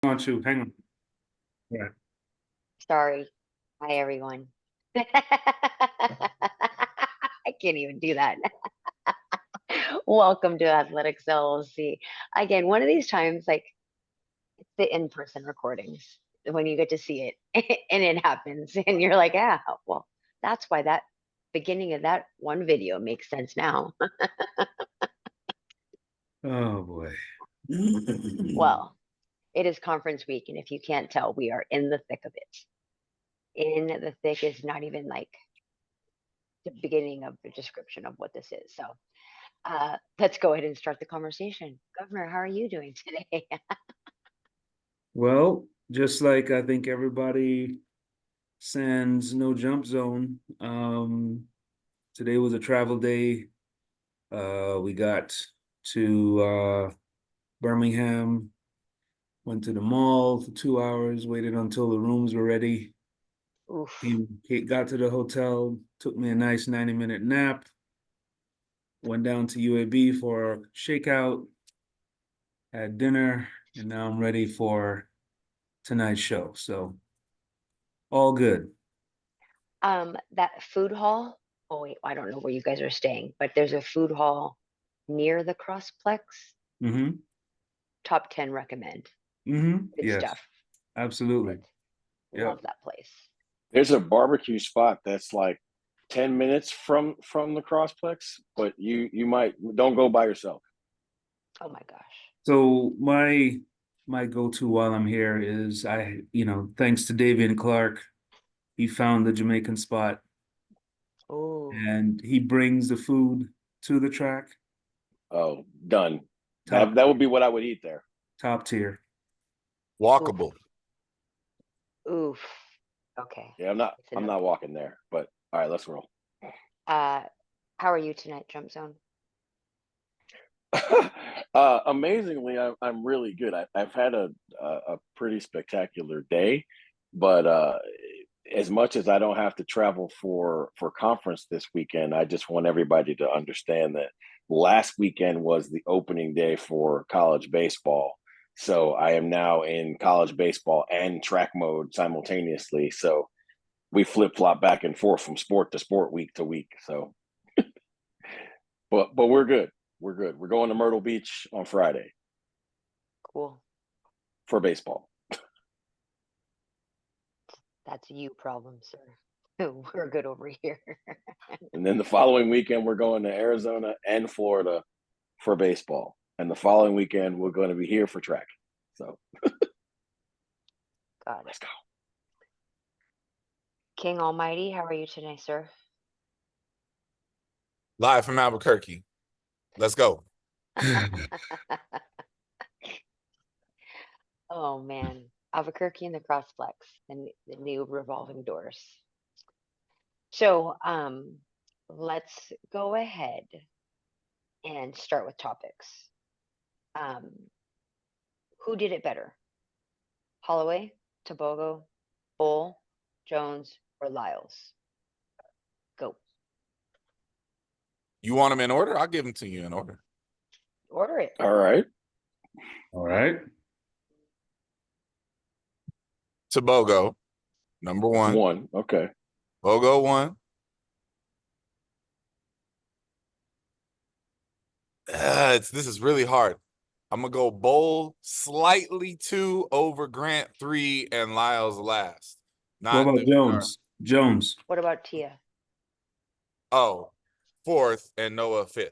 Want to hang on. Yeah. Sorry. Hi, everyone. I can't even do that. Welcome to Athletics LLC. Again, one of these times, like it's the in-person recordings when you get to see it and it happens, and you're like, yeah, well, that's why that beginning of that one video makes sense now. Oh boy. Well, it is conference week, and if you can't tell, we are in the thick of it. In the thick is not even like the beginning of the description of what this is. So let's go ahead and start the conversation. Governor, how are you doing today? Well, just like I think everybody sends no jump zone. Today was a travel day. We got to Birmingham, went to the mall for 2 hours, waited until the rooms were ready. Oof. Got to the hotel, took me a nice 90-minute nap, went down to UAB for a shakeout, had dinner, and now I'm ready for tonight's show. So all good. That food hall. Oh wait, I don't know where you guys are staying, but there's a food hall near the Crossplex. Mm-hmm. Top 10 recommend. Mm-hmm. Good Yes, stuff. absolutely. Yeah. Love that place. There's a barbecue spot that's like 10 minutes from the crossplex, but you might don't go by yourself. Oh my gosh. So my go-to while I'm here is thanks to Davian Clark, he found the Jamaican spot Oh, and he brings the food to the track. Oh, done. Top That would be what I would eat there. top tier. Walkable. oof. Okay. Yeah, I'm not walking there, but all right, let's roll. How are you tonight, Jump Zone? Amazingly, I'm really good. I've had a pretty spectacular day, but as much as I don't have to travel for conference this weekend, I just want everybody to understand that last weekend was the opening day for college baseball. So I am now in college baseball and track mode simultaneously. So we flip flop back and forth from sport to sport, week to week. So, but we're good. We're good. We're going to Myrtle Beach on Friday Cool. for baseball. That's you problem, sir. We're good over here. And then the following weekend, we're going to Arizona and Florida for baseball. And the following weekend, we're going to be here for track. So Got it. let's go. King Almighty, how are you tonight, sir? Live from Albuquerque. Let's go. Oh man, Albuquerque and the Crossplex, and the new revolving doors. So, let's go ahead and start with topics. Um, who did it better? Holloway, Tobogo, Bull, Jones, or Lyles? Go. You want them in order? I'll give them to you in order. Order it. All right. All right. Tobogo, number one. One. Okay. Bogo one. This is really hard. I'm gonna go Bowl slightly 2 over Grant 3 and Lyles last. What Not about Jones? Jones. What about Tia? Oh, 4th and Noah 5th.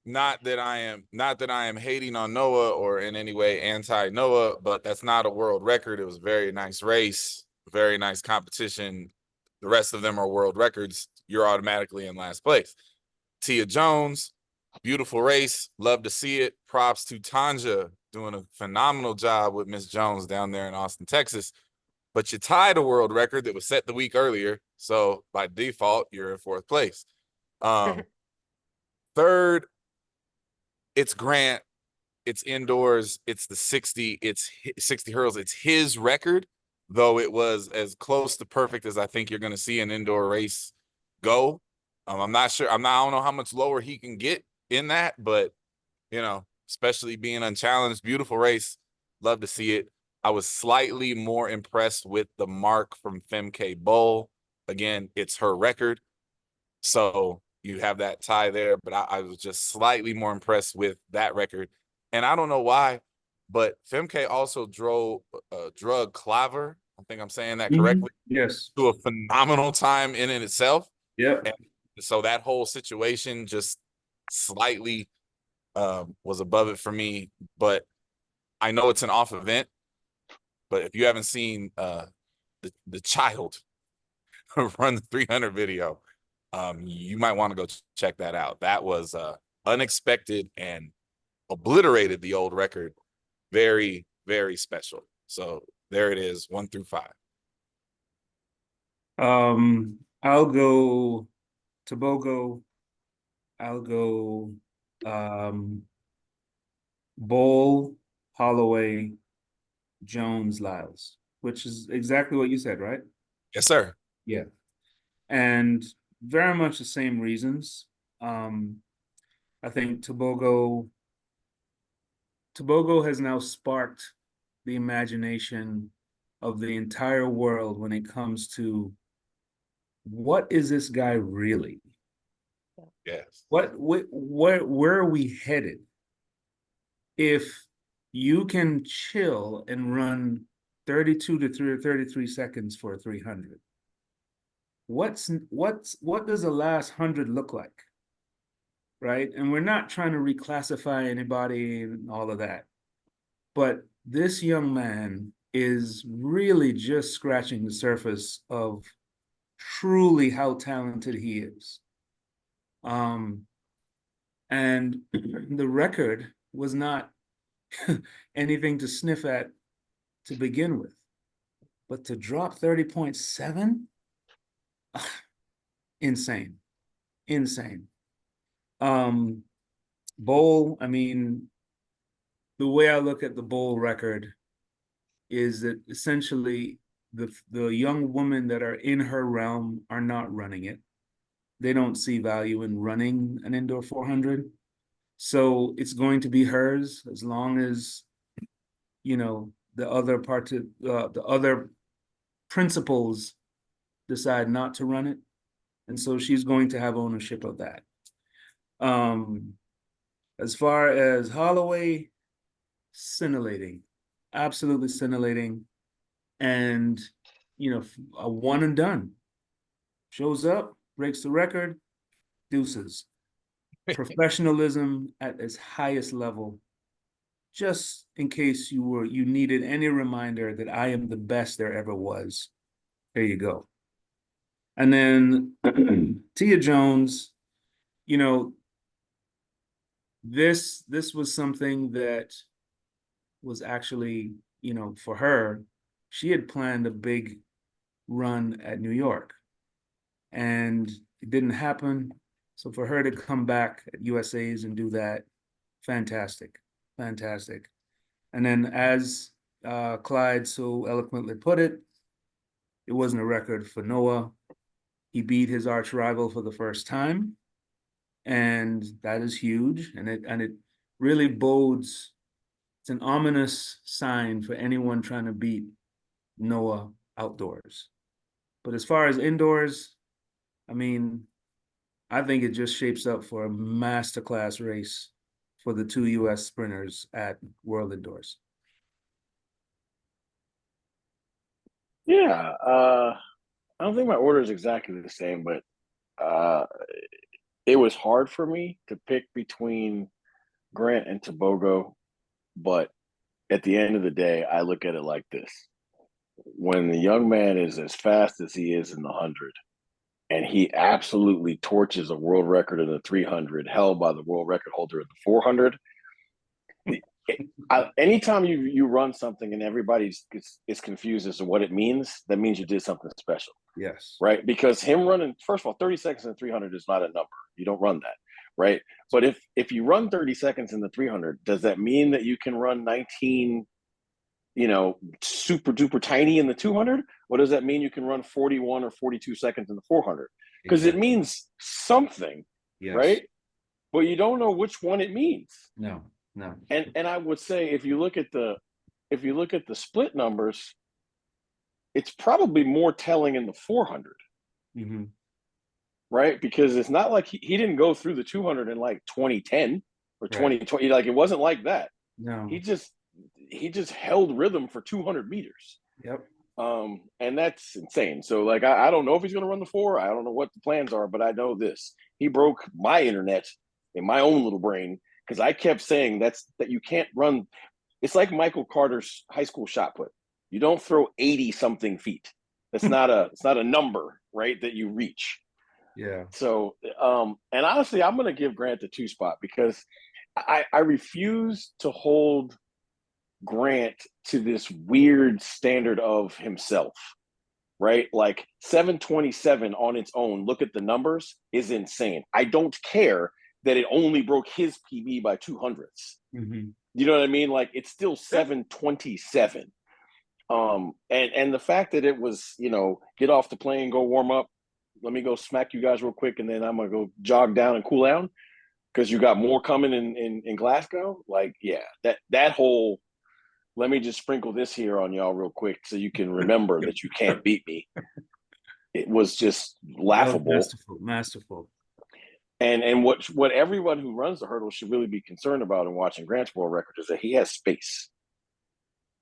Not that I am hating on Noah or in any way anti-Noah, but that's not a world record. It was a very nice race, very nice competition. The rest of them are world records. You're automatically in last place. Tia Jones, beautiful race. Love to see it. Props to Tanja doing a phenomenal job with Miss Jones down there in Austin, Texas. But you tied a world record that was set the week earlier. So by default, you're in 4th place. 3rd, it's Grant. It's indoors. It's the 60. It's 60 hurdles. It's his record, though it was as close to perfect as I think you're going to see an indoor race go. I'm not sure. I don't know how much lower he can get in that, but especially being unchallenged, beautiful race. Love to see it. I was slightly more impressed with the mark from Femke Bowl. Again, it's her record. So you have that tie there, but I was just slightly more impressed with that record. And I don't know why, but Femke also drug Claver, I think I'm saying that correctly, Yes. to a phenomenal time in itself. Yep. And so that whole situation just slightly was above it for me. But I know it's an off event, but if you haven't seen the child run the 300 video, you might want to go check that out. That was unexpected and obliterated the old record. Very, very special. So there it is, 1 through 5. I'll go Tobogo. I'll go Bowl, Holloway, Jones, Lyles, which is exactly what you said, right? Yes, sir. Yeah. And very much the same reasons. I think Tobogo has now sparked the imagination of the entire world when it comes to what is this guy really? Yes. Where are we headed? If you can chill and run 32 to 33 seconds for a 300, what does the last 100 look like? Right? And we're not trying to reclassify anybody and all of that. But this young man is really just scratching the surface of truly how talented he is. And the record was not anything to sniff at to begin with. But to drop 30.7, insane. Bowl, I mean, the way I look at the Bowl record is that essentially the young women that are in her realm are not running it. They don't see value in running an indoor 400. So it's going to be hers as long as, you know, the other principals decide not to run it. And so she's going to have ownership of that. As far as Holloway, scintillating, absolutely scintillating. And, you know, a one and done. Shows up, breaks the record, deuces. Professionalism at its highest level. Just in case you needed any reminder that I am the best there ever was. There you go. And then Tia Jones, you know, this was something that was actually, you know, for her, she had planned a big run at New York and it didn't happen. So for her to come back at USA's and do that, fantastic. And then as Clyde so eloquently put it, it wasn't a record for Noah. He beat his arch rival for the first time. And that is huge. And it really bodes, it's an ominous sign for anyone trying to beat Noah outdoors. But as far as indoors, I mean, I think it just shapes up for a masterclass race for the two U.S. sprinters at World Indoors. Yeah, I don't think my order is exactly the same, but it was hard for me to pick between Grant and Tobogo. But at the end of the day, I look at it like this. When the young man is as fast as he is in the 100, and he absolutely torches a world record in the 300 held by the world record holder in the 400, anytime you run something and everybody is confused as to what it means, that means you did something special. Yes. Right? Because him running, first of all, 30 seconds in 300 is not a number. You don't run that, right? But if you run 30 seconds in the 300, does that mean that you can run 19, you know, super duper tiny in the 200? Or does that mean you can run 41 or 42 seconds in the 400? Because it means something, Yes. right? But you don't know which one it means. No. And I would say if you look at the if you look at the split numbers, it's probably more telling in the 400, Mm-hmm. right? Because it's not like he didn't go through the 200 in like 2010 or 2020. Like, it wasn't like that. No. He just held rhythm for 200 meters. Yep. And that's insane. So, like, I don't know if he's going to run the 4. I don't know what the plans are, but I know this: he broke my internet in my own little brain, because I kept saying that you can't run. It's like Michael Carter's high school shot put. You don't throw 80 something feet. It's not a number, right, that you reach. Yeah. So, and honestly, I'm going to give Grant the 2 spot, because I refuse to hold Grant to this weird standard of himself, right? Like 727 on its own, look at the numbers, is insane. I don't care that it only broke his PB by 200ths. Mm-hmm. You know what I mean? Like, it's still 727. And the fact that it was, get off the plane, go warm up, let me go smack you guys real quick, and then I'm gonna go jog down and cool down because you got more coming in Glasgow. Like, yeah, that whole, let me just sprinkle this here on y'all real quick so you can remember that you can't beat me. It was just laughable. Masterful. And what everyone who runs the hurdle should really be concerned about in watching Grant's world record is that he has space.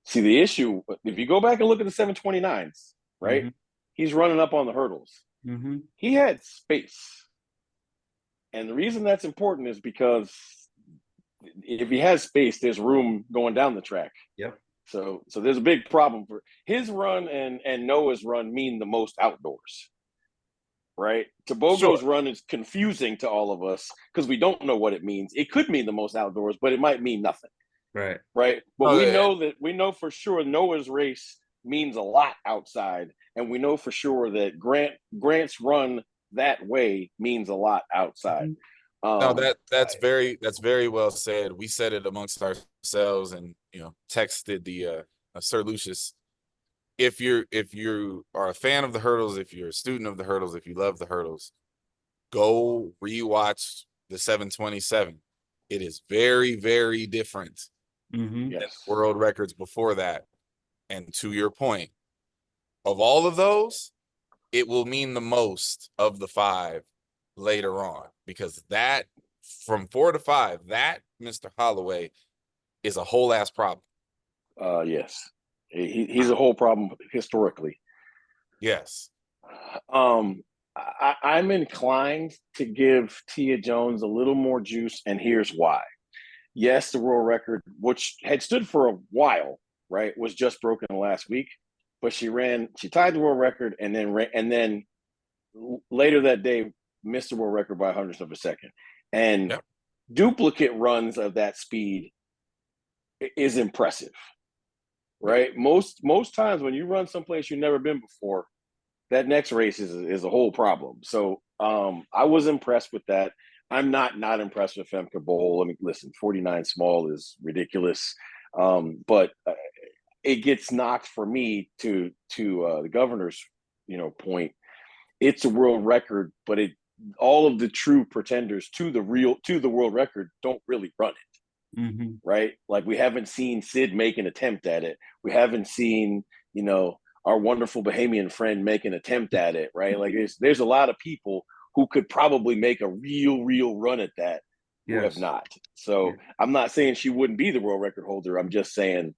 See, the issue, if you go back and look at the 729s, right? Mm-hmm. He's running up on the hurdles. Mm-hmm. He had space. And the reason that's important is because if he has space, there's room going down the track. Yep. So there's a big problem for his run, and Noah's run mean the most outdoors, right? Tobogo's run is confusing to all of us because we don't know what it means. It could mean the most outdoors, but it might mean nothing. Right. Right. But we know for sure Noah's race means a lot outside, and we know for sure that Grant's run that way means a lot outside. No, that's very well said. We said it amongst ourselves, and texted the Sir Lucius. If you are a fan of the hurdles, if you're a student of the hurdles, if you love the hurdles, go rewatch the 727. It is very, very different Mm-hmm. Yes. than world records before that. And to your point, of all of those, it will mean the most of the 5 later on, because that from 4 to 5, that Mr. Holloway is a whole ass problem. Yes. He's a whole problem historically. Yes. I'm inclined to give Tia Jones a little more juice, and here's why. Yes, the world record, which had stood for a while, right, was just broken last week, but she tied the world record, and then later that day missed the world record by hundredths of a second. And duplicate runs of that speed is impressive, right? Most times when you run someplace you've never been before, that next race is a whole problem. So I was impressed with that. I'm not impressed with Femke Bol. I mean, listen, 49 small is ridiculous, but it gets knocked for me to the governor's point. It's a world record, but all of the true pretenders to the world record don't really run it. Mm-hmm. Right? Like, we haven't seen Sid make an attempt at it. We haven't seen our wonderful Bahamian friend make an attempt at it. Right? Like, there's a lot of people who could probably make a real run at that who have not. So I'm not saying she wouldn't be the world record holder. I'm just saying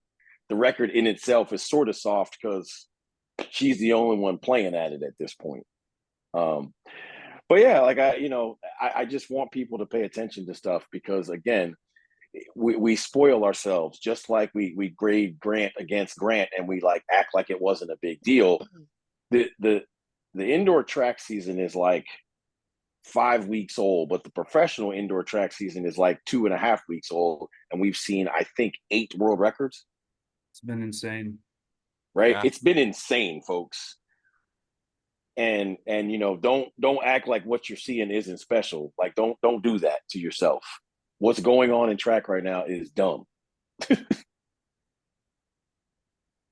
the record in itself is sort of soft because she's the only one playing at it at this point. But yeah, like I just want people to pay attention to stuff, because again, we spoil ourselves, just like we grade Grant against Grant and we like act like it wasn't a big deal. The indoor track season is like 5 weeks old, but the professional indoor track season is like 2.5 weeks old, and we've seen, I think, 8 world records. It's been insane, right? Yeah. It's been insane, folks. And don't act like what you're seeing isn't special. Like, don't do that to yourself. What's going on in track right now is dumb. It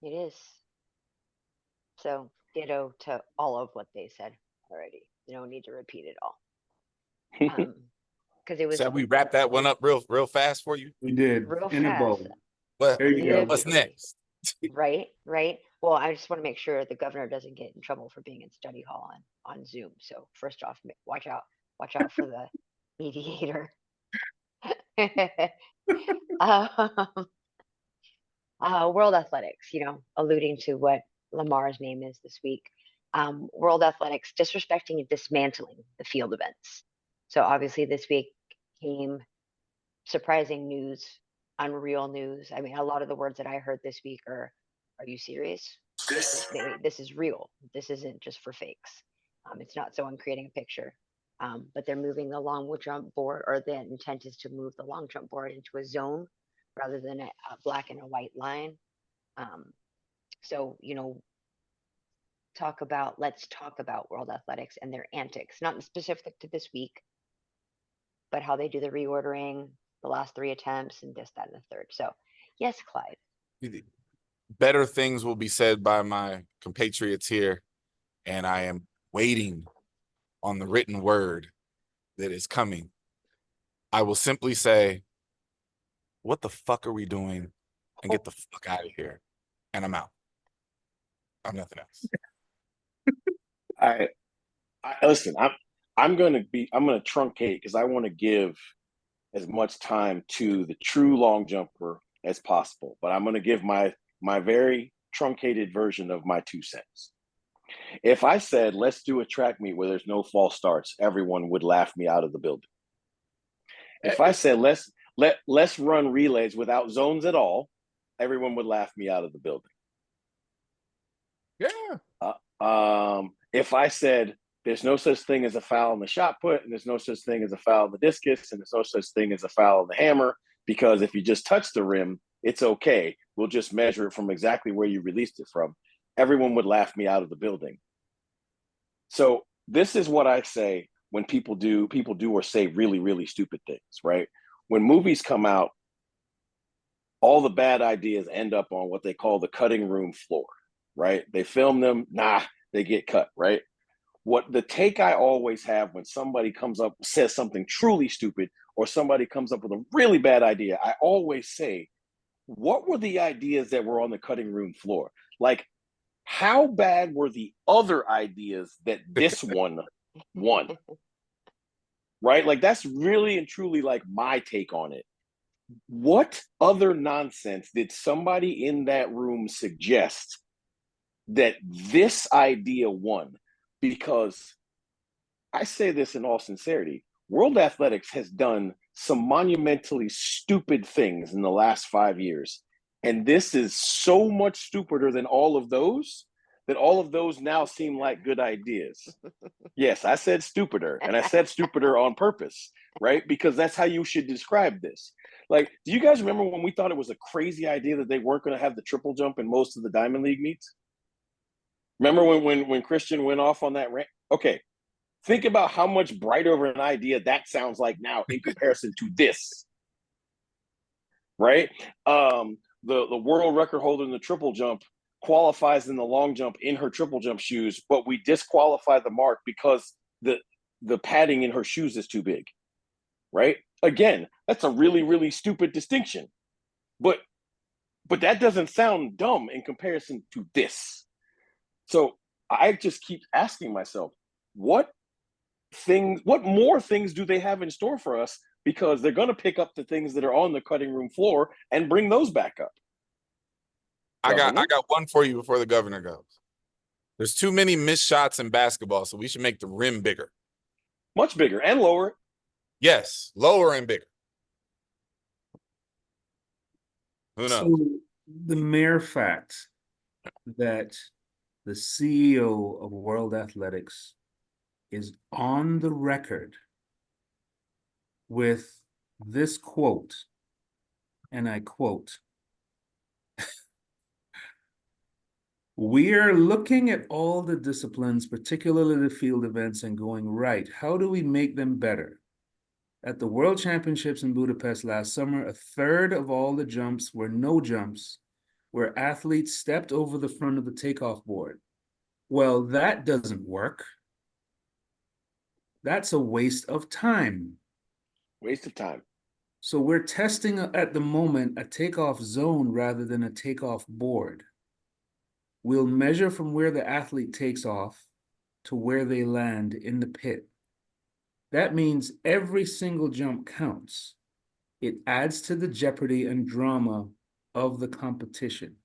is. So ditto to all of what they said already. You don't need to repeat it all. Because it was So we wrap that one up real fast for you. we did real in a fast. bow. What, There you go. what's next? Right, right. Well, I just want to make sure the governor doesn't get in trouble for being in study hall on Zoom. So first off, watch out for the mediator. um, World Athletics, alluding to what Lamar's name is this week. World Athletics disrespecting and dismantling the field events. So obviously this week came surprising news, unreal news. I mean, a lot of the words that I heard this week are you serious? This is real. This isn't just for fakes. It's not someone creating a picture. But they're moving the long jump board, or the intent is to move the long jump board into a zone rather than a black and a white line. So, let's talk about World Athletics and their antics, not specific to this week, but how they do the reordering, the last 3 attempts, and this, that, and the third. So, yes, Clyde. Better things will be said by my compatriots here, and I am waiting on the written word that is coming. I will simply say, what the fuck are we doing? And get the fuck out of here. And I'm out. I'm nothing else. I listen, I'm gonna truncate because I want to give as much time to the true long jumper as possible. But I'm gonna give my very truncated version of my 2 cents. If I said, let's do a track meet where there's no false starts, everyone would laugh me out of the building. If I said, let's run relays without zones at all, everyone would laugh me out of the building. Yeah. If I said, there's no such thing as a foul in the shot put, and there's no such thing as a foul in the discus, and there's no such thing as a foul in the hammer, because if you just touch the rim, it's okay. We'll just measure it from exactly where you released it from. Everyone would laugh me out of the building. So this is what I say when people do or say really, really stupid things, right? When movies come out, all the bad ideas end up on what they call the cutting room floor, right? They film them, they get cut, right? What the take I always have when somebody says something truly stupid, or somebody comes up with a really bad idea, I always say, what were the ideas that were on the cutting room floor? Like, how bad were the other ideas that this one won? Right? Like, that's really and truly like my take on it. What other nonsense did somebody in that room suggest that this idea won? Because I say this in all sincerity, World Athletics has done some monumentally stupid things in the last 5 years. And this is so much stupider than all of those, that all of those now seem like good ideas. Yes, I said stupider, and I said stupider on purpose, right? Because that's how you should describe this. Like, do you guys remember when we thought it was a crazy idea that they weren't going to have the triple jump in most of the Diamond League meets? Remember when Christian went off on that rant? Okay, think about how much brighter of an idea that sounds like now in comparison to this, right? The world record holder in the triple jump qualifies in the long jump in her triple jump shoes, but we disqualify the mark because the padding in her shoes is too big, right? Again, that's a really, really stupid distinction, but that doesn't sound dumb in comparison to this. So I just keep asking myself, what more things do they have in store for us? Because they're going to pick up the things that are on the cutting room floor and bring those back up. I got one for you before the governor goes. There's too many missed shots in basketball, so we should make the rim bigger. Much bigger and lower. Yes, lower and bigger. Who knows? So the mere fact that the CEO of World Athletics is on the record with this quote, and I quote, "We are looking at all the disciplines, particularly the field events, and going, right, how do we make them better? At the World Championships in Budapest last summer, a third of all the jumps were no jumps, where athletes stepped over the front of the takeoff board. Well, that doesn't work. That's a waste of time." Waste of time. So we're testing at the moment a takeoff zone rather than a takeoff board. We'll measure from where the athlete takes off to where they land in the pit. That means every single jump counts. It adds to the jeopardy and drama of the competition.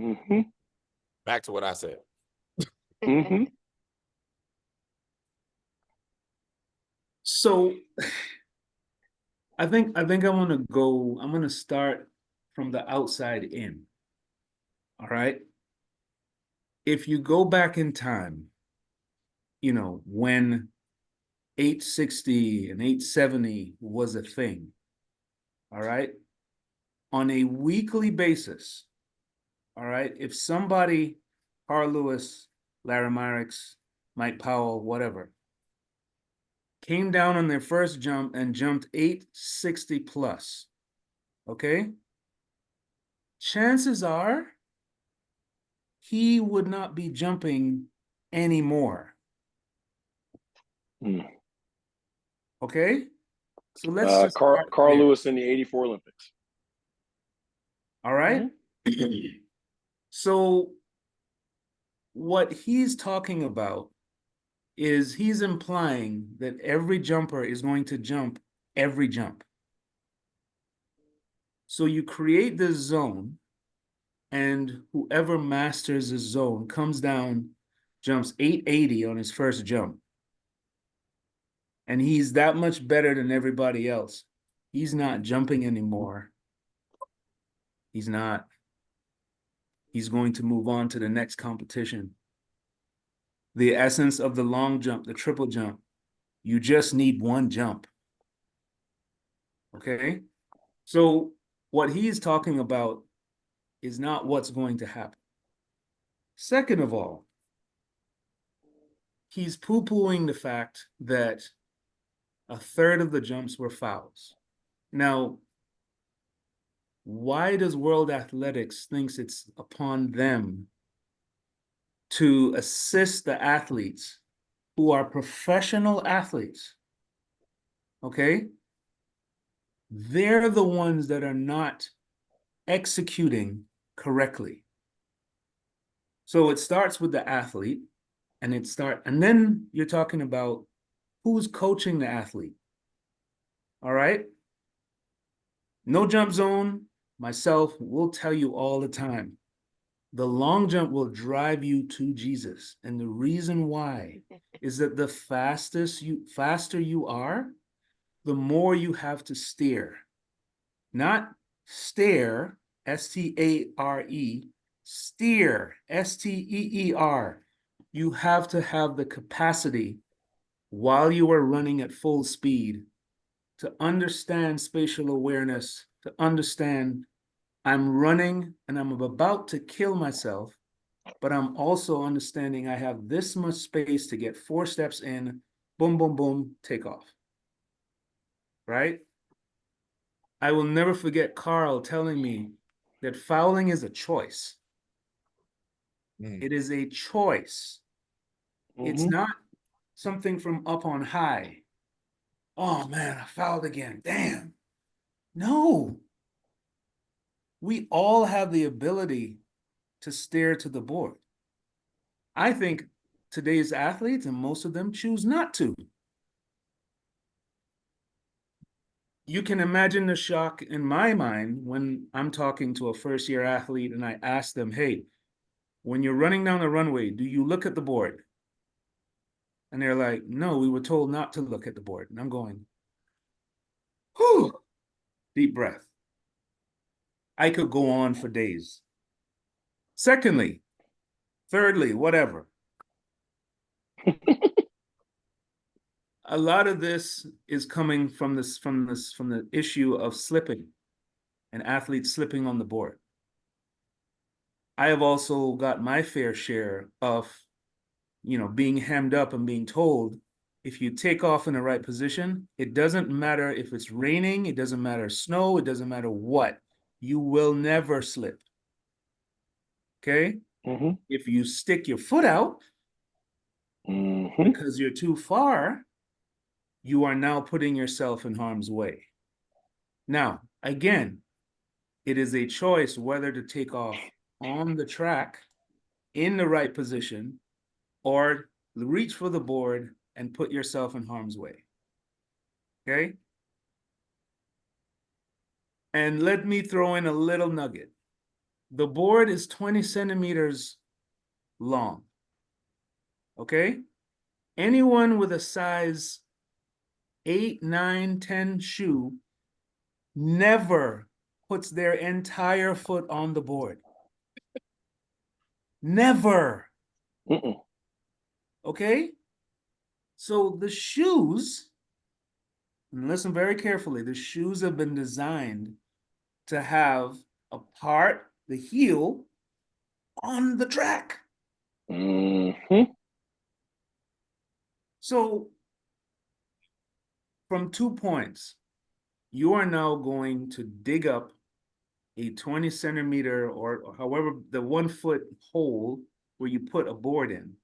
Mm-hmm. Back to what I said. Mm-hmm. So I think I'm gonna start from the outside in. All right. If you go back in time, you know, when 860 and 870 was a thing, all right, on a weekly basis, all right, if somebody, Carl Lewis, Larry Myrick's, Mike Powell, whatever, came down on their first jump and jumped 860 plus, okay, chances are he would not be jumping anymore. Mm. Okay, so let's just Carl start there. Lewis in the '84 Olympics. All right. So what he's talking about is he's implying that every jumper is going to jump every jump. So you create this zone, and whoever masters the zone comes down, jumps 880 on his first jump. And he's that much better than everybody else. He's not jumping anymore. He's not. He's going to move on to the next competition. The essence of the long jump, the triple jump, you just need one jump. Okay? So what he's talking about is not what's going to happen. Second of all, he's poo-pooing the fact that a third of the jumps were fouls. Now, why does World Athletics thinks it's upon them to assist the athletes who are professional athletes? Okay? They're the ones that are not executing correctly. So it starts with the athlete, and then you're talking about who's coaching the athlete. All right? No jump zone, myself will tell you all the time. The long jump will drive you to Jesus. And the reason why is that the faster you are, the more you have to steer. Not stare, S-T-A-R-E, steer, S-T-E-E-R. You have to have the capacity while you are running at full speed to understand spatial awareness, to understand I'm running and I'm about to kill myself, but I'm also understanding I have this much space to get 4 steps in, boom, boom, boom, take off. Right? I will never forget Carl telling me that fouling is a choice. It is a choice. It's not something from up on high. Oh man, I fouled again. Damn. No. We all have the ability to stare to the board. I think today's athletes, and most of them, choose not to. You can imagine the shock in my mind when I'm talking to a first-year athlete and I ask them, hey, when you're running down the runway, do you look at the board? And they're like, no, we were told not to look at the board. And I'm going, whew, deep breath. I could go on for days. Thirdly, whatever. A lot of this is coming from the issue of slipping and athletes slipping on the board. I have also got my fair share of, being hemmed up and being told, if you take off in the right position, it doesn't matter if it's raining, it doesn't matter snow, it doesn't matter what, you will never slip. Okay? If you stick your foot out, Mhm. Because you're too far, you are now putting yourself in harm's way. Now, again, it is a choice whether to take off on the track in the right position or reach for the board and put yourself in harm's way. Okay? And let me throw in a little nugget. The board is 20 centimeters long. Okay? Anyone with a size 8, 9, 10 shoe never puts their entire foot on the board. Never. Mm-mm. Okay? So the shoes, and listen very carefully, the shoes have been designed to have a part, the heel, on the track. Mhm. So from 2 points, you are now going to dig up a 20 centimeter or however the 1 foot hole where you put a board in.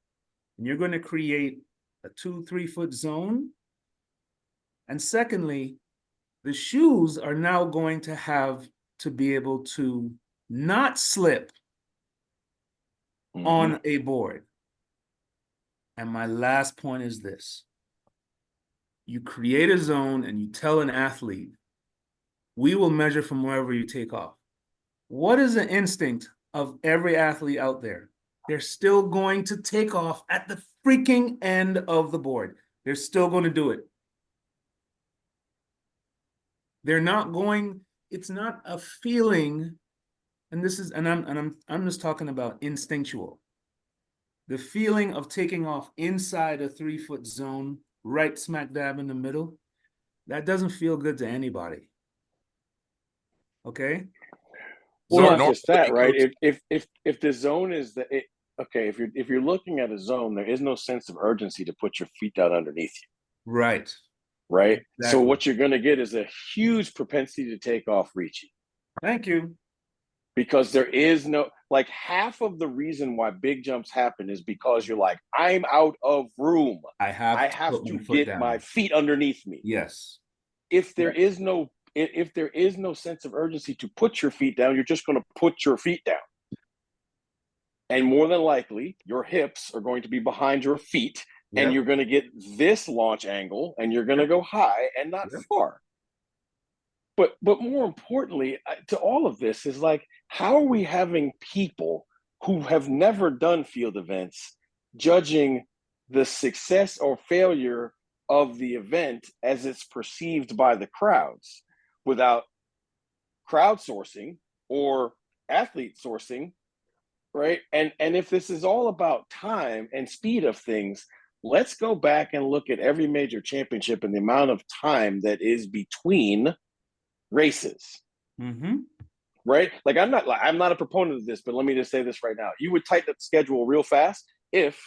And you're going to create a 2-3 foot zone. And secondly, the shoes are now going to have to be able to not slip Mhm. on a board. And my last point is this. You create a zone and you tell an athlete, we will measure from wherever you take off. What is the instinct of every athlete out there? They're still going to take off at the freaking end of the board. They're still going to do it. They're not going, it's not a feeling, and this is, and I'm just talking about instinctual. The feeling of taking off inside a 3 foot zone, right smack dab in the middle, that doesn't feel good to anybody. Okay? Well, So not normally, just that, right? coach, If the zone is okay, if you're looking at a zone, there is no sense of urgency to put your feet down underneath you, Right. right? So Exactly. what you're going to get is a huge propensity to take off reaching, Thank you. because there is no, like, half of the reason why big jumps happen is because you're like, I'm out of room. I have I to have put to my foot get down. my feet underneath me. Yes. If there Yes. is no if there is no sense of urgency to put your feet down, you're just going to put your feet down. And more than likely, your hips are going to be behind your feet, and Yep. you're going to get this launch angle, and you're going to go high and not Yep. far. But more importantly, to all of this is like, how are we having people who have never done field events judging the success or failure of the event as it's perceived by the crowds without crowdsourcing or athlete sourcing, right? And if this is all about time and speed of things, let's go back and look at every major championship and the amount of time that is between races. Mm-hmm. Right? Like, I'm not a proponent of this, but let me just say this right now. You would tighten up the schedule real fast if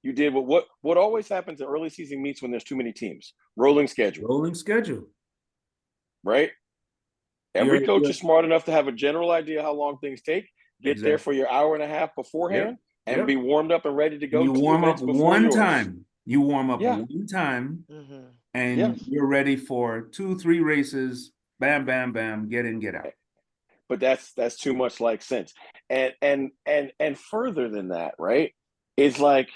you did what always happens at early season meets when there's too many teams. Rolling schedule. Rolling schedule. Right? Every coach You're- is smart enough to have a general idea how long things take. Get there for your hour and a half beforehand, Yep. and be warmed up and ready to go. You 2 warm up events before one yours. time. You warm up Yeah. one time, Mhm. and Yes. you're ready for 2-3 races. Bam, bam, bam. Get in, get out. But that's too much like sense. And further than that, right? It's like,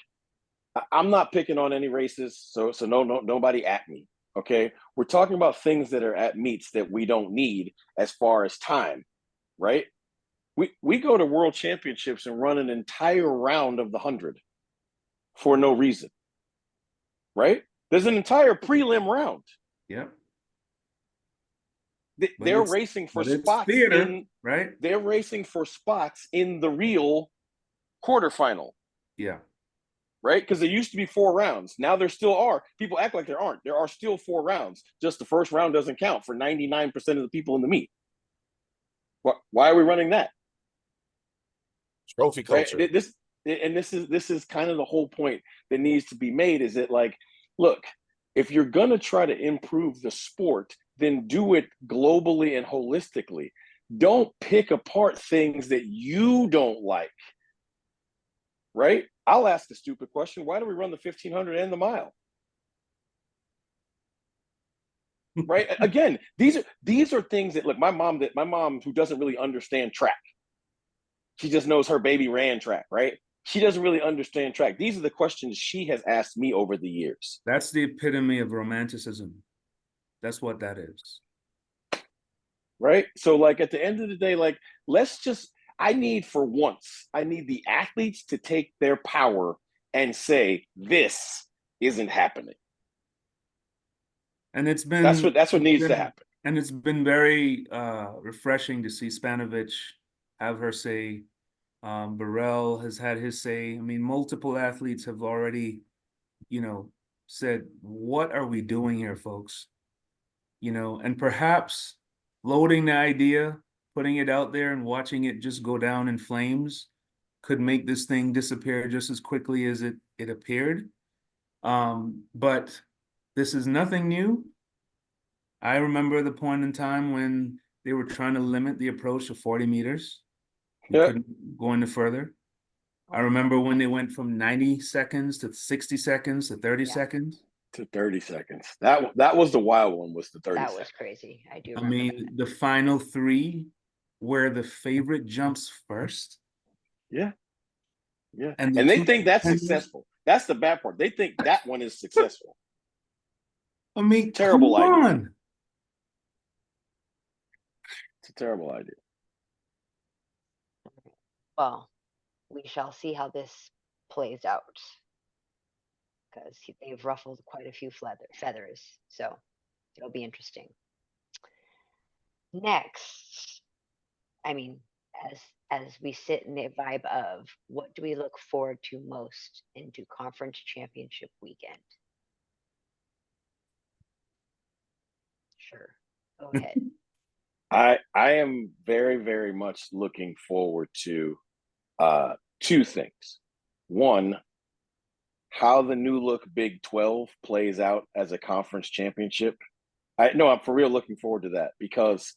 I'm not picking on any races, so nobody at me. Okay, we're talking about things that are at meets that we don't need as far as time, right? We go to world championships and run an entire round of the 100 for no reason, right? There's an entire prelim round. Yep. They're racing for spots theater, right? They're racing for spots in the real quarterfinal. Yeah. Right? Because there used to be 4 rounds. Now there still are. People act like there aren't. There are still 4 rounds. Just the first round doesn't count for 99% of the people in the meet. Why are we running that? trophy culture. Right? This is kind of the whole point that needs to be made, is that, like, look, if you're going to try to improve the sport, then do it globally and holistically. Don't pick apart things that you don't like. right? I'll ask the stupid question: why do we run the 1500 and the mile? Right? Again, these are things that, look, my mom who doesn't really understand track, she just knows her baby ran track, right? She doesn't really understand track. These are the questions she has asked me over the years. That's the epitome of romanticism. That's what that is. Right? So, like, at the end of the day, like, I need the athletes to take their power and say, this isn't happening. And it's been that's what needs to happen. And it's been very refreshing to see Spanovich have her say. Burrell has had his say. I mean, multiple athletes have already, said, what are we doing here, folks? And perhaps loading the idea, putting it out there and watching it just go down in flames could make this thing disappear just as quickly as it appeared. But this is nothing new. I remember the point in time when they were trying to limit the approach to 40 meters. You couldn't go any further. I remember when they went from 90 seconds to 60 seconds to 30 seconds. To 30 seconds. That was the wild one, was the 30 That seconds. was crazy. I do I remember mean, that. the final three where the favorite jumps first. Yeah. Yeah. And And they think that's successful. That's the bad part. They think that one is successful. I mean, terrible come idea. on. It's a terrible idea. Well, we shall see how this plays out, because they've ruffled quite a few feathers, so it'll be interesting. Next, I mean, as we sit in the vibe of what do we look forward to most into conference championship weekend? Sure, go ahead. I am very, very much looking forward to two things. One, how the new look Big 12 plays out as a conference championship. I'm for real looking forward to that, because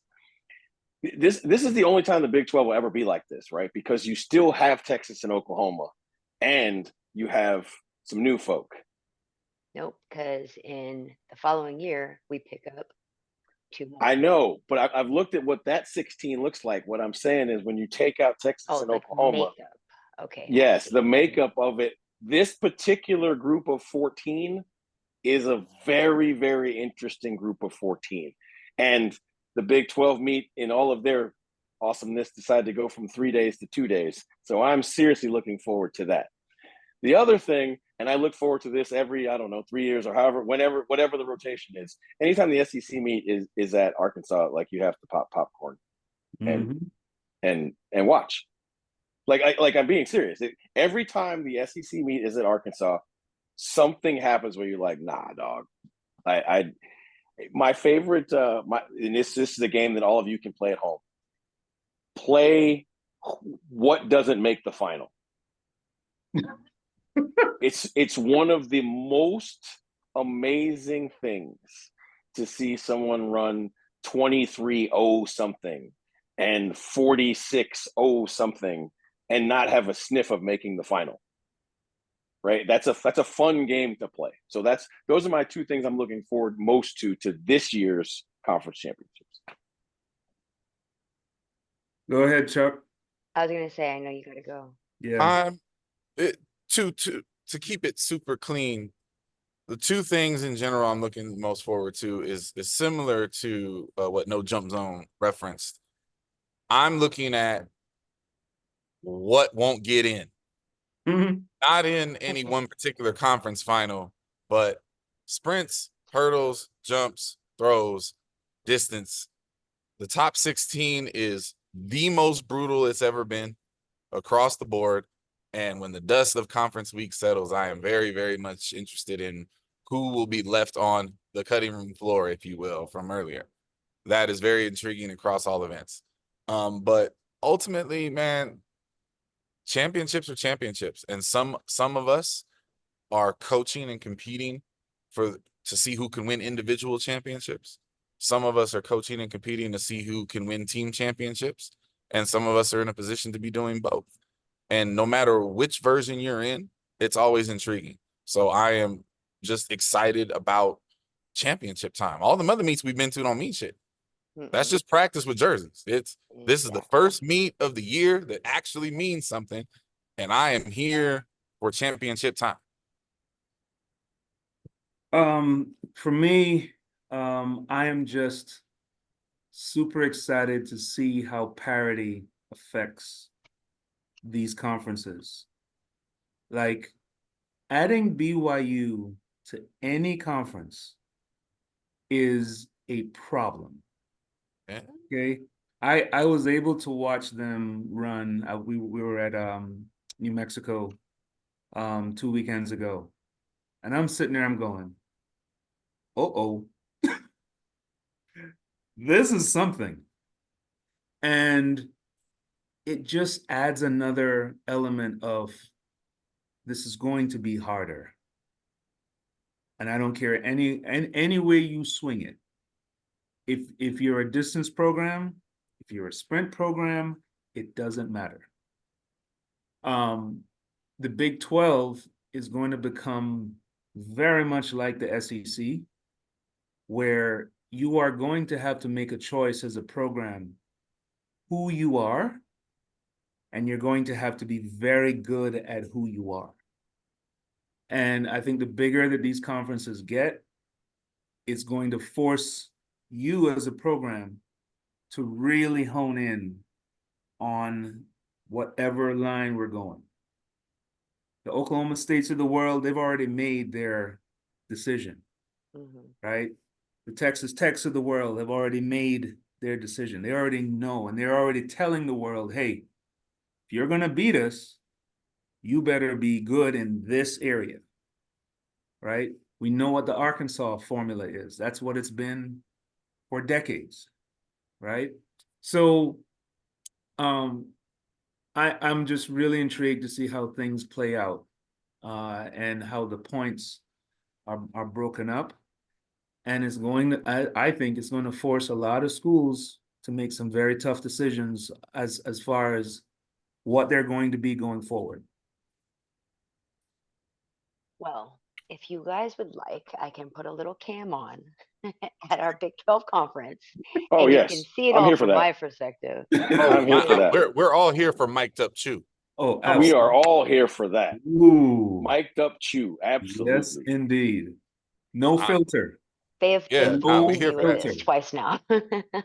this is the only time the Big 12 will ever be like this, right? Because you still have Texas and Oklahoma, and you have some new folk. Nope, because in the following year we pick up 2 more. I know, but I've looked at what that 16 looks like. What I'm saying is, when you take out Texas and like Oklahoma, makeup. Okay. yes, the makeup of it. This particular group of 14 is a very, very interesting group of 14. And the Big 12 meet, in all of their awesomeness, decided to go from 3 days to 2 days. So I'm seriously looking forward to that. The other thing, and I look forward to this every, 3 years or whatever the rotation is. Anytime the SEC meet is at Arkansas, like, you have to pop popcorn and watch. Like I'm being serious. Every time the SEC meet is at Arkansas, something happens where you're like, nah, dog. My favorite, and this is a game that all of you can play at home. Play what doesn't make the final. It's one of the most amazing things to see someone run 23-0 something and 46-0 something and not have a sniff of making the final. Right? That's a fun game to play. So those are my two things I'm looking forward most to this year's conference championships. Go ahead, Chuck. I was gonna say, I know you gotta go. Yeah. To keep it super clean, the two things in general I'm looking most forward to is similar to what No Jump Zone referenced. I'm looking at what won't get in. Not in any one particular conference final, but sprints, hurdles, jumps, throws, distance. The top 16 is the most brutal it's ever been across the board. And when the dust of conference week settles, I am very, very much interested in who will be left on the cutting room floor, if you will, from earlier. That is very intriguing across all events. But ultimately, man, championships are championships. And some of us are coaching and competing to see who can win individual championships. Some of us are coaching and competing to see who can win team championships. And some of us are in a position to be doing both. And no matter which version you're in, it's always intriguing. So I am just excited about championship time. All the other meets we've been to don't mean shit. That's just practice with jerseys. This is the first meet of the year that actually means something, and I am here for championship time. For me, I am just super excited to see how parity affects these conferences. Like adding BYU to any conference is a problem. Yeah. Okay. I was able to watch them run. We were at New Mexico 2 weekends ago. And I'm sitting there, I'm going, uh-oh. This is something. And it just adds another element of this is going to be harder. And I don't care any way you swing it. If you're a distance program, if you're a sprint program, it doesn't matter. The Big 12 is going to become very much like the SEC, where you are going to have to make a choice as a program who you are, and you're going to have to be very good at who you are. And I think the bigger that these conferences get, it's going to force you as a program to really hone in on whatever line we're going. The Oklahoma States of the world, they've already made their decision, right? The Texas Techs of the world have already made their decision. They already know, and they're already telling the world, hey, if you're going to beat us, you better be good in this area, right? We know what the Arkansas formula is. That's what it's been for decades, right? So I'm just really intrigued to see how things play out and how the points are broken up. And it's going to, I think it's going to force a lot of schools to make some very tough decisions as far as what they're going to be going forward. Well, if you guys would like, I can put a little cam on at our Big 12 conference. Oh, and yes. you can see it I'm all here for from that. my perspective. I'm here for that. We're all here for mic'd up Chew. Oh, We absolutely. are all here for that. Ooh. Mic'd up Chew. Absolutely. Yes, indeed. No filter. They have Yeah, told we me here with for this that. twice now.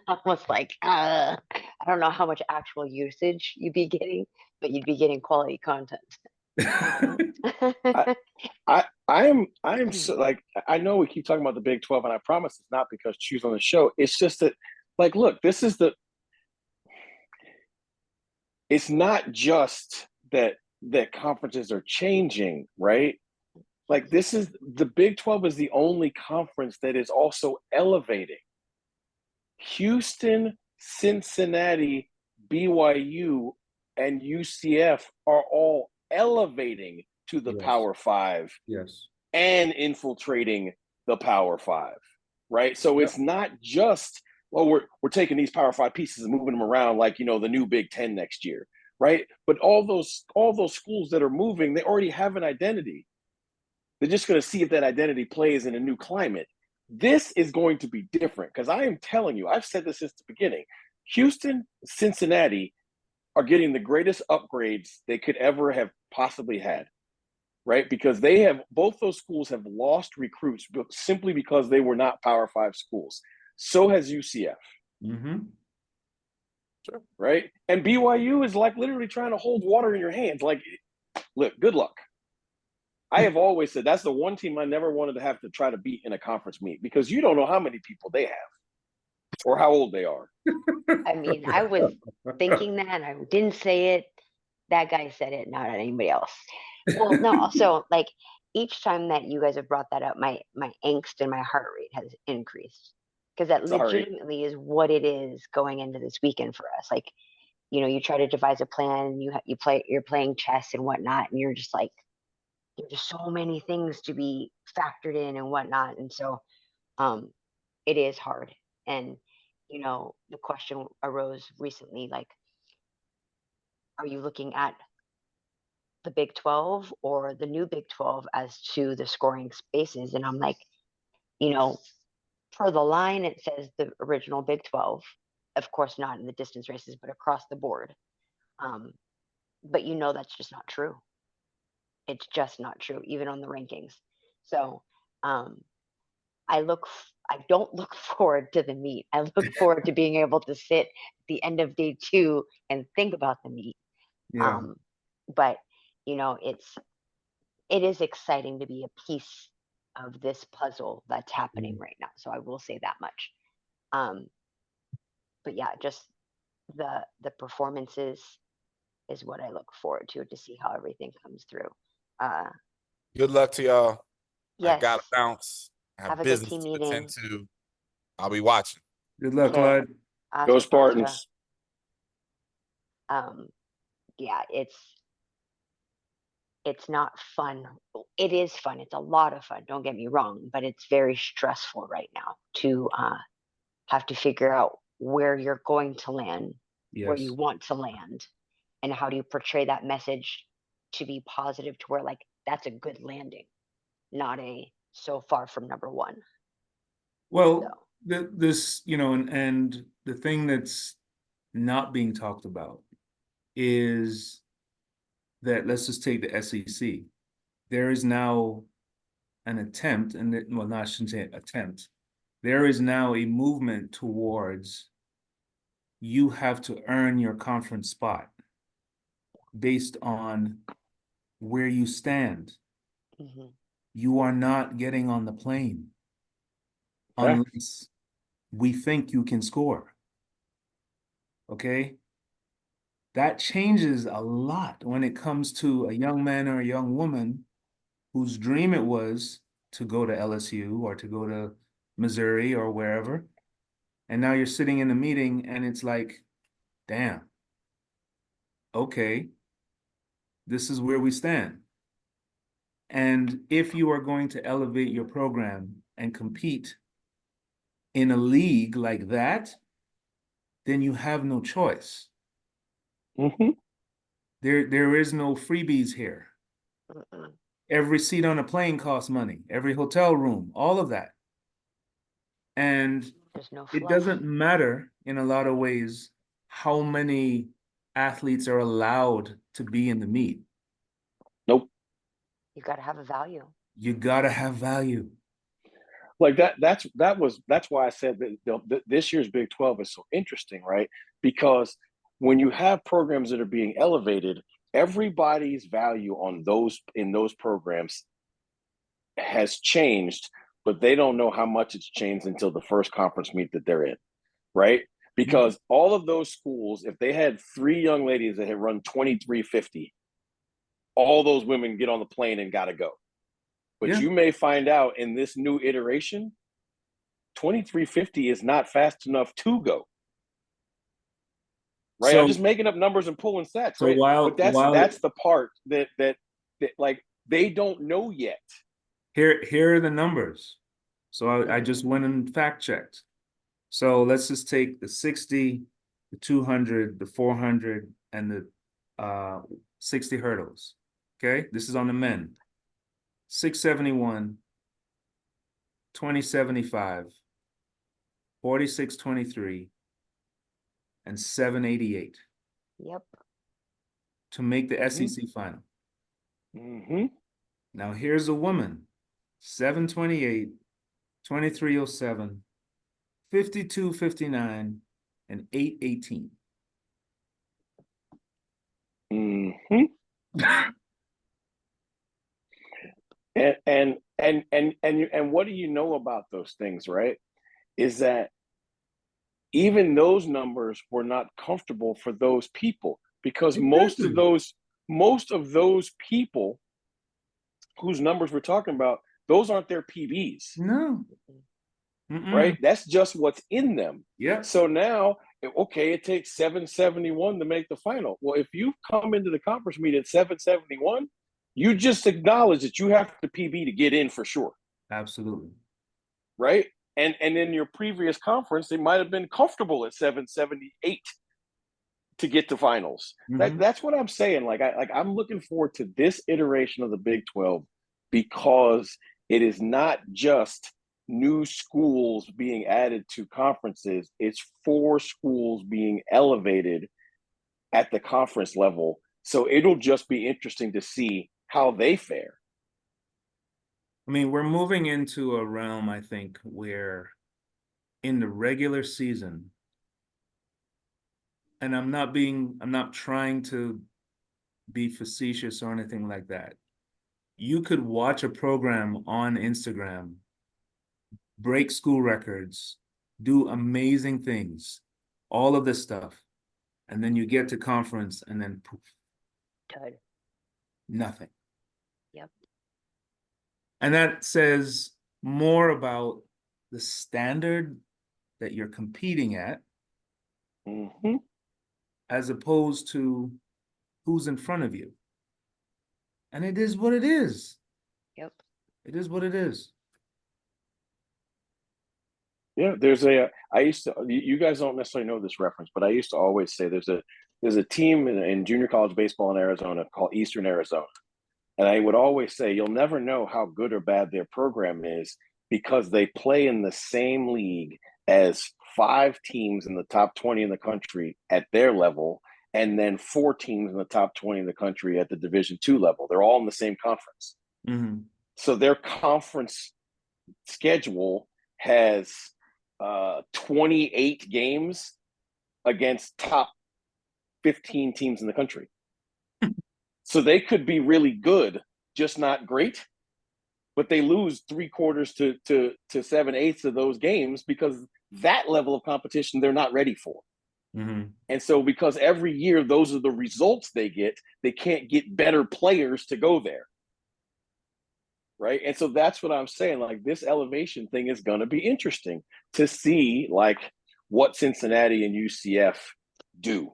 Almost like, I don't know how much actual usage you'd be getting, but you'd be getting quality content. I am so like, I know we keep talking about the Big 12, and I promise it's not because Chew's on the show. It's just that, like, look, it's not just that conferences are changing, right? Like, this is the Big 12 is the only conference that is also elevating. Houston, Cincinnati, BYU, and UCF are all elevating to the Yes. Power Five. Yes. And infiltrating the Power Five, right? So it's not just, well, we're taking these Power Five pieces and moving them around like, the new Big Ten next year, right? But all those schools that are moving, they already have an identity. They're just going to see if that identity plays in a new climate. This is going to be different because I am telling you, I've said this since the beginning. Houston, Cincinnati are getting the greatest upgrades they could ever have possibly had. Right? Because both those schools have lost recruits simply because they were not Power Five schools. So has UCF. Mm-hmm. Sure. Right? And BYU is like literally trying to hold water in your hands. Like, look, good luck. I have always said that's the one team I never wanted to have to try to beat in a conference meet because you don't know how many people they have or how old they are. I mean, I was thinking that and I didn't say it. That guy said it, not anybody else. Well, no, also like each time that you guys have brought that up, my angst and my heart rate has increased because that legitimately is what it is going into this weekend for us. Like, you try to devise a plan, you're playing chess and whatnot, and you're just like, there's just so many things to be factored in and whatnot, and so it is hard. And the question arose recently, like, are you looking at the Big 12 or the new Big 12 as to the scoring spaces. And I'm like, you know, for the line, it says the original Big 12, of course, not in the distance races, but across the board. But you know, that's just not true. It's just not true, even on the rankings. So I don't look forward to the meet. I look forward to being able to sit at the end of day 2 and think about the meet. Yeah. But you know, it is exciting to be a piece of this puzzle that's happening right now. So I will say that much. But yeah, just the performances is what I look forward to see how everything comes through. Good luck to y'all. Yes. I gotta bounce. I Have have a good business team to meeting. attend to. I'll be watching. Good luck, Okay. Clyde. Go Astra, Spartans. yeah, it's not fun. It is fun. It's a lot of fun. Don't get me wrong, but it's very stressful right now to have to figure out where you're going to land, where Yes. you want to land, and how do you portray that message to be positive to where like that's a good landing, not a so far from number 1. Well, So. this, you know, and the thing that's not being talked about is that, let's just take the SEC. There is now an attempt, and well, not, I shouldn't say attempt. There is now a movement towards you have to earn your conference spot based on where you stand. Mhm. You are not getting on the plane Fact. unless we think you can score. Okay? That changes a lot when it comes to a young man or a young woman whose dream it was to go to LSU or to go to Missouri or wherever. And now you're sitting in a meeting and it's like, damn, okay, this is where we stand. And if you are going to elevate your program and compete in a league like that, then you have no choice. Mm-hmm. There is no freebies here. Mm-mm. Every seat on a plane costs money, every hotel room, all of that. And There's no it fluff. doesn't matter in a lot of ways how many athletes are allowed to be in the meet. Nope. You got to have a value. You gotta have value. Like that's why I said that this year's Big 12 is so interesting, right? Because when you have programs that are being elevated, everybody's value on those programs has changed, but they don't know how much it's changed until the first conference meet that they're in, right? Because all of those schools, if they had 3 young ladies that had run 23:50, all those women get on the plane and gotta go. But Yeah. you may find out in this new iteration, 23:50 is not fast enough to go. Right? So, I'm just making up numbers and pulling stats, so right? while But that's the part that like they don't know yet. here are the numbers. So I just went and fact checked. So let's just take the 60, the 200, the 400, and the 60 hurdles. Okay, this is on the men. 671, 2075, 4623, and 788 Yep. to make the SEC final. Mm-hmm. Now here's a woman, 728, 2307, 5259, and 818. Mm-hmm. And what do you know about those things, right? Is that even those numbers were not comfortable for those people, because most of those people whose numbers we're talking about, those aren't their PBs. No. Right? That's just what's in them. Yeah. So now, okay, it takes 771 to make the final. Well, if you come into the conference meet at 771, you just acknowledge that you have the PB to get in for sure. Absolutely. Right? And in your previous conference, they might have been comfortable at 778. to get to finals. Mhm. That's what I'm saying. I'm looking forward to this iteration of the Big 12 because it is not just new schools being added to conferences, it's 4 schools being elevated at the conference level. So it'll just be interesting to see how they fare. I mean, we're moving into a realm, I think, where in the regular season, and I'm not trying to be facetious or anything like that. You could watch a program on Instagram, break school records, do amazing things, all of this stuff. And then you get to conference and then poof, Dud. nothing. Yep. And that says more about the standard that you're competing at Mm-hmm. as opposed to who's in front of you. And it is what it is. Yep. It is what it is. Yeah, I used to, you guys don't necessarily know this reference, but I used to always say there's a team in junior college baseball in Arizona called Eastern Arizona. And I would always say, you'll never know how good or bad their program is because they play in the same league as 5 teams in the top 20 in the country at their level, and then 4 teams in the top 20 in the country at the Division II level. They're all in the same conference. Mm-hmm. So their conference schedule has 28 games against top 15 teams in the country. So they could be really good, just not great, but they lose 3/4 to 7/8 of those games because that level of competition they're not ready for. Mm-hmm. And so because every year those are the results they can't get better players to go there. Right. And so that's what I'm saying. Like, this elevation thing is going to be interesting to see, like, what Cincinnati and UCF do.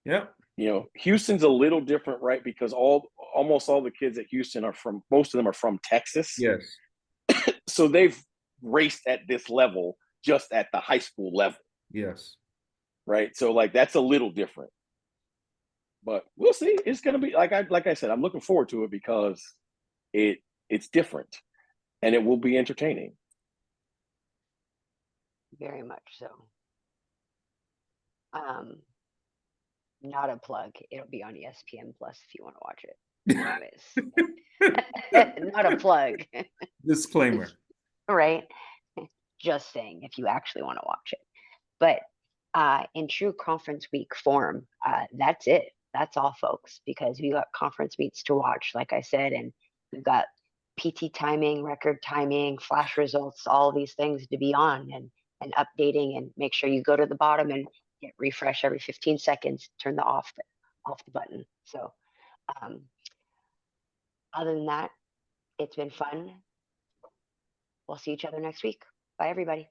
Yep. You know, Houston's a little different, right? Because almost all the kids at Houston most of them are from Texas. Yes. So they've raced at this level, just at the high school level. Yes. Right. So, like, that's a little different. But we'll see. It's going to be, like I said, I'm looking forward to it because it's different and it will be entertaining. Very much so. Not a plug. It'll be on ESPN Plus if you want to watch it. Anyways, not a plug, Disclaimer. right? Just saying if you actually want to watch it. But in true conference week form, that's it. That's all, folks, because we got conference meets to watch, like I said, and we've got PT timing, record timing, flash results, all these things to be on and updating, and make sure you go to the bottom and hit refresh every 15 seconds, turn the off the button. So other than that, it's been fun. We'll see each other next week. Bye, everybody.